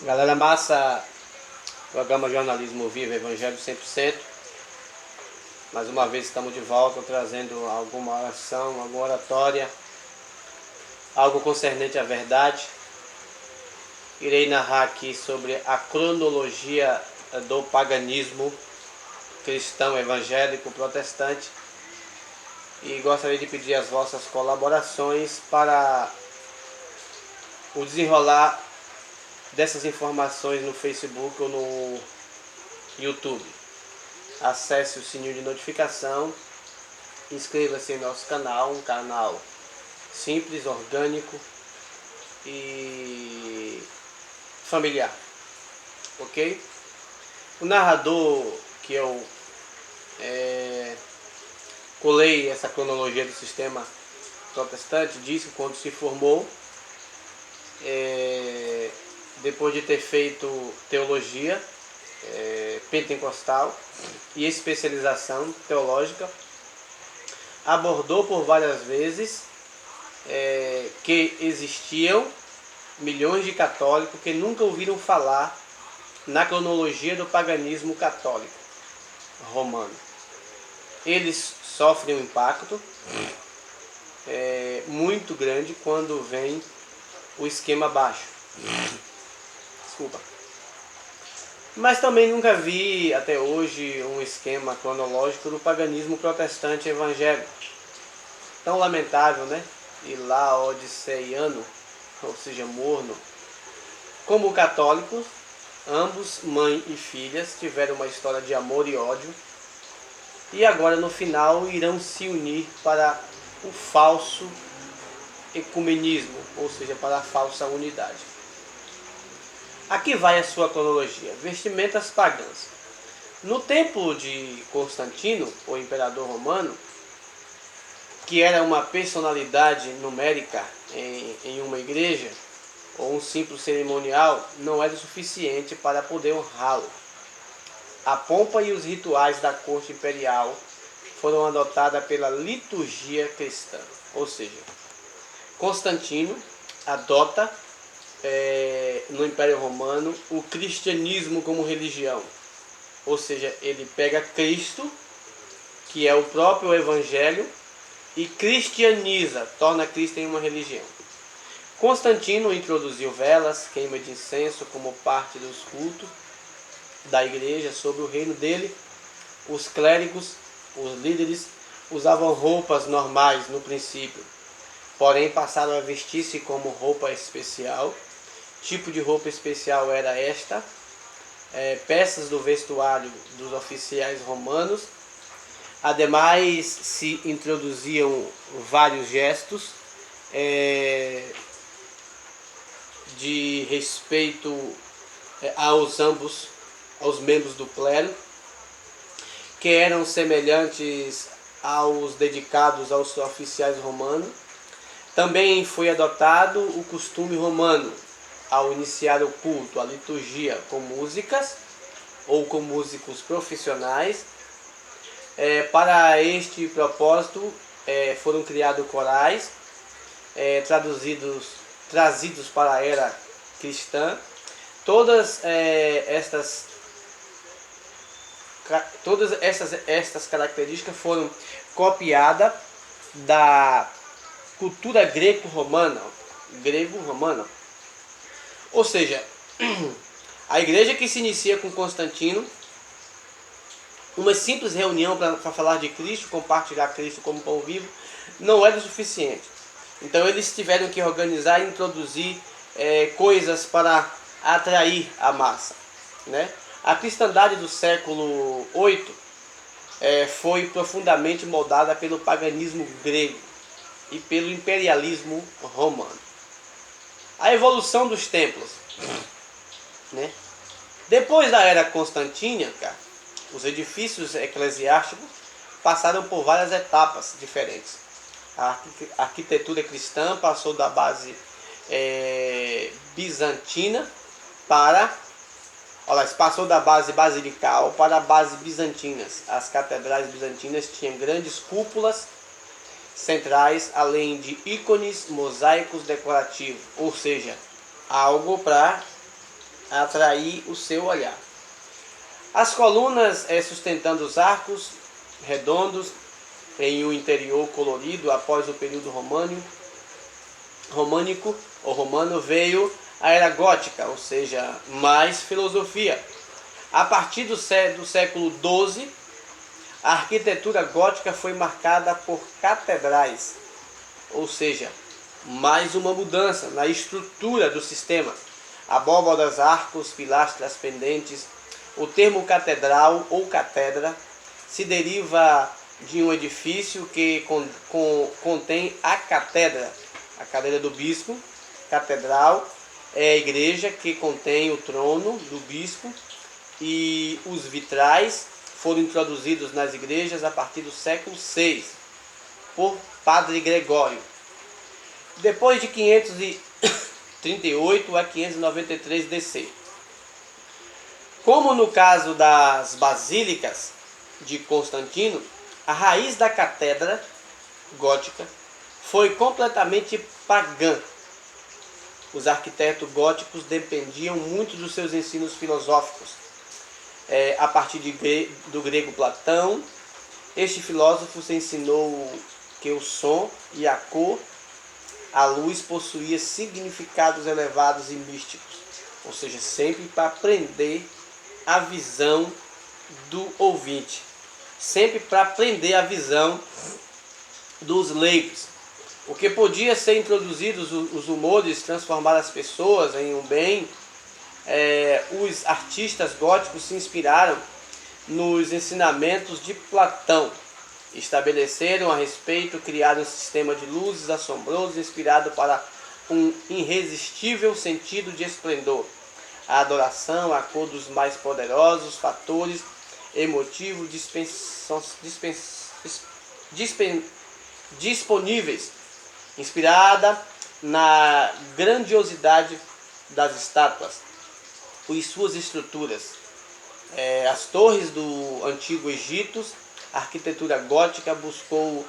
Galera massa, programa Jornalismo Vivo, Evangelho 100%. Mais uma vez estamos de volta trazendo alguma oração, alguma oratória, algo concernente à verdade. Irei narrar aqui sobre a cronologia do paganismo cristão, evangélico, protestante. E gostaria de pedir as vossas colaborações para o desenrolar dessas informações no Facebook ou no YouTube. Acesse o sininho de notificação, inscreva-se em nosso canal, um canal simples, orgânico e familiar, ok? O narrador que eu colei essa cronologia do sistema protestante diz que quando se formou, depois de ter feito teologia pentecostal e especialização teológica, abordou por várias vezes que existiam milhões de católicos que nunca ouviram falar na cronologia do paganismo católico romano. Eles sofrem um impacto muito grande quando vem o esquema baixo. Desculpa. Mas também nunca vi até hoje um esquema cronológico do paganismo protestante evangélico. Tão lamentável, né? E laodiceiano, ou seja, morno. Como católicos, ambos, mãe e filhas, tiveram uma história de amor e ódio. E agora no final irão se unir para o falso ecumenismo, ou seja, para a falsa unidade. Aqui vai a sua cronologia. Vestimentas pagãs. No tempo de Constantino, o imperador romano, que era uma personalidade numérica em uma igreja, ou um simples cerimonial, não era suficiente para poder honrá-lo. A pompa e os rituais da corte imperial foram adotados pela liturgia cristã. Ou seja, Constantino adota no Império Romano o cristianismo como religião. Ou seja, ele pega Cristo, que é o próprio Evangelho, e cristianiza, torna Cristo em uma religião. Constantino introduziu velas, queima de incenso como parte dos cultos da igreja sobre o reino dele. Os clérigos, os líderes, usavam roupas normais no princípio, porém passaram a vestir-se como roupa especial. Tipo de roupa especial era esta: peças do vestuário dos oficiais romanos. Ademais, se introduziam vários gestos de respeito aos membros do clero, que eram semelhantes aos dedicados aos oficiais romanos. Também foi adotado o costume romano, ao iniciar o culto, a liturgia, com músicas ou com músicos profissionais. Para este propósito foram criados corais trazidos para a era cristã. Todas estas características foram copiadas da cultura grego-romana. Ou seja, a igreja que se inicia com Constantino, uma simples reunião para falar de Cristo, compartilhar Cristo como pão vivo, não era o suficiente. Então eles tiveram que organizar e introduzir coisas para atrair a massa, né? A cristandade do século VIII foi profundamente moldada pelo paganismo grego e pelo imperialismo romano. A evolução dos templos, né? Depois da era constantínica, os edifícios eclesiásticos passaram por várias etapas diferentes. A arquitetura cristã passou da base bizantina passou da base basilical para a base bizantinas. As catedrais bizantinas tinham grandes cúpulas centrais, além de ícones mosaicos decorativos, ou seja, algo para atrair o seu olhar. As colunas sustentando os arcos redondos em um interior colorido. Após o período românico ou romano, veio a era gótica, ou seja, mais filosofia. A partir do século XII, a arquitetura gótica foi marcada por catedrais, ou seja, mais uma mudança na estrutura do sistema. Abóbadas, arcos, pilastras pendentes. O termo catedral ou catedra se deriva de um edifício que contém a cadeira do bispo. Catedral é a igreja que contém o trono do bispo, e os vitrais foram introduzidos nas igrejas a partir do século VI por Padre Gregório. Depois de 538 a 593 DC. Como no caso das basílicas de Constantino, a raiz da catedra gótica foi completamente pagã. Os arquitetos góticos dependiam muito dos seus ensinos filosóficos. A partir do grego Platão, este filósofo se ensinou que o som e a cor, a luz, possuía significados elevados e místicos, ou seja, sempre para prender a visão do ouvinte, sempre para prender a visão dos leigos. O que podia ser introduzido, os humores, transformar as pessoas em um bem. Os artistas góticos se inspiraram nos ensinamentos de Platão. Estabeleceram a respeito, criaram um sistema de luzes assombroso, inspirado para um irresistível sentido de esplendor. A adoração, a cor dos mais poderosos fatores emotivos disponíveis, inspirada na grandiosidade das estátuas e suas estruturas. As torres do Antigo Egito, a arquitetura gótica buscou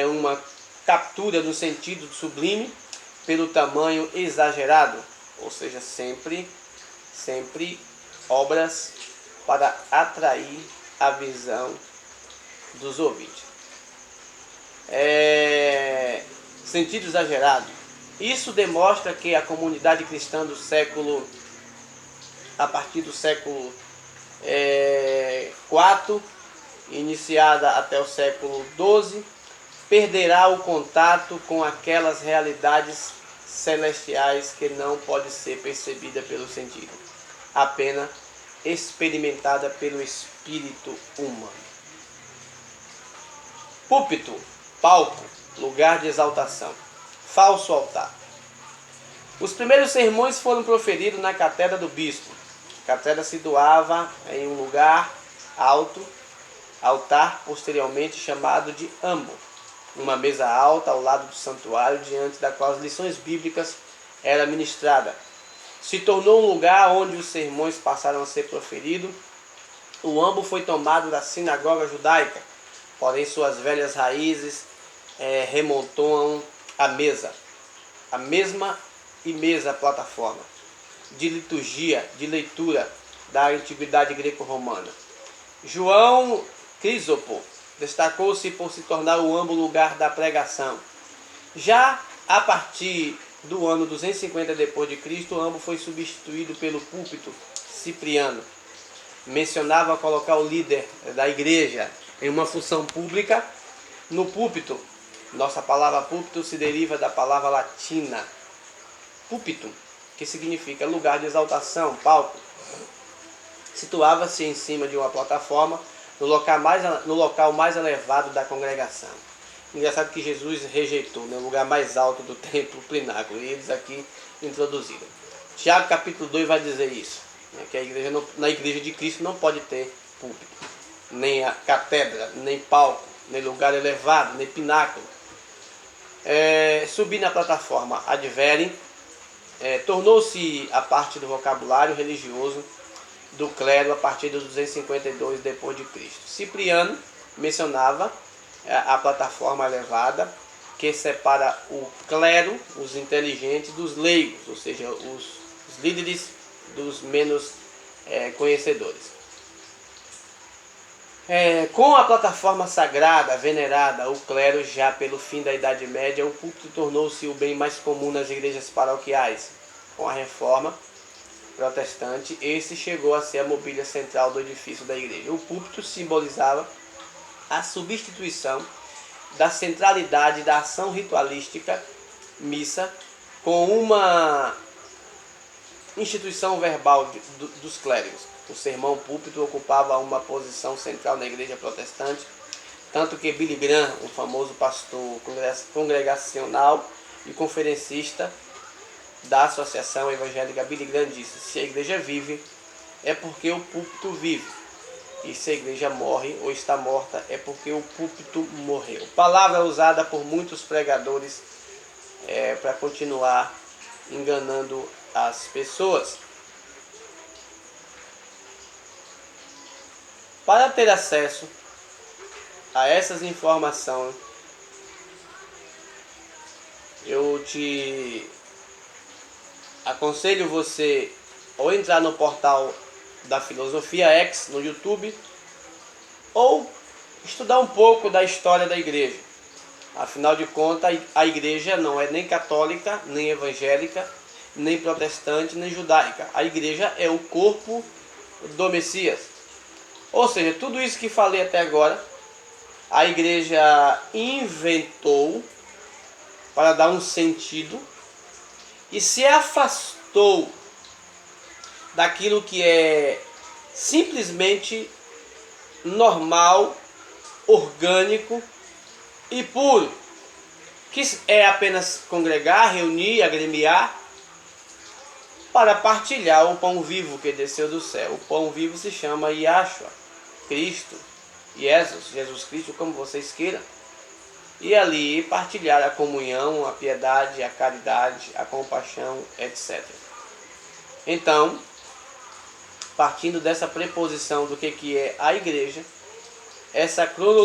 uma captura do sentido sublime pelo tamanho exagerado, ou seja, sempre obras para atrair a visão dos ouvintes. Sentido exagerado. Isso demonstra que a comunidade cristã do século, a partir do século IV, iniciada até o século XII, perderá o contato com aquelas realidades celestiais que não pode ser percebida pelo sentido, apenas experimentada pelo espírito humano. Púlpito, palco, lugar de exaltação, falso altar. Os primeiros sermões foram proferidos na catedra do bispo. A catedra se situava em um lugar alto, altar posteriormente chamado de ambo, uma mesa alta ao lado do santuário, diante da qual as lições bíblicas eram ministradas. Se tornou um lugar onde os sermões passaram a ser proferidos. O ambo foi tomado da sinagoga judaica, porém suas velhas raízes remontam à mesa, a mesma plataforma de liturgia, de leitura da antiguidade greco-romana. João Crisóstomo destacou-se por se tornar o ambo lugar da pregação. Já a partir do ano 250 d.C., o ambo foi substituído pelo púlpito. Cipriano mencionava colocar o líder da igreja em uma função pública no púlpito. Nossa palavra púlpito se deriva da palavra latina púlpito, que significa lugar de exaltação, palco. Situava-se em cima de uma plataforma no local mais elevado da congregação. Engraçado que Jesus rejeitou, o lugar mais alto do templo, o pináculo, e eles aqui introduziram. Tiago capítulo 2 vai dizer isso, que na igreja de Cristo não pode ter púlpito, nem a catedra, nem palco, nem lugar elevado, nem pináculo. Subir na plataforma advere, tornou-se a parte do vocabulário religioso do clero a partir de 252 d.C. Cipriano mencionava a plataforma elevada que separa o clero, os inteligentes, dos leigos, ou seja, os líderes dos menos conhecedores. Com a plataforma sagrada venerada, o clero, já pelo fim da Idade Média, o púlpito tornou-se o bem mais comum nas igrejas paroquiais. Com a reforma protestante, esse chegou a ser a mobília central do edifício da igreja. O púlpito simbolizava a substituição da centralidade da ação ritualística missa com uma instituição verbal dos clérigos. O sermão púlpito ocupava uma posição central na igreja protestante, tanto que Billy Graham, o famoso pastor congregacional e conferencista da Associação Evangélica Billy Graham, disse: se a igreja vive, é porque o púlpito vive. E se a igreja morre ou está morta, é porque o púlpito morreu. Palavra usada por muitos pregadores para continuar enganando as pessoas. Para ter acesso a essas informações, eu te aconselho você ou entrar no portal da Filosofia X no YouTube, ou estudar um pouco da história da igreja. Afinal de contas, a igreja não é nem católica, nem evangélica, nem protestante, nem judaica. A igreja é o corpo do Messias. Ou seja, tudo isso que falei até agora, a igreja inventou para dar um sentido e se afastou daquilo que é simplesmente normal, orgânico e puro, que é apenas congregar, reunir, agremiar para partilhar o pão vivo que desceu do céu. O pão vivo se chama Yahshua, Cristo, Jesus Cristo, como vocês queiram. E ali partilhar a comunhão, a piedade, a caridade, a compaixão, etc. Então, partindo dessa preposição do que é a igreja, essa cronologia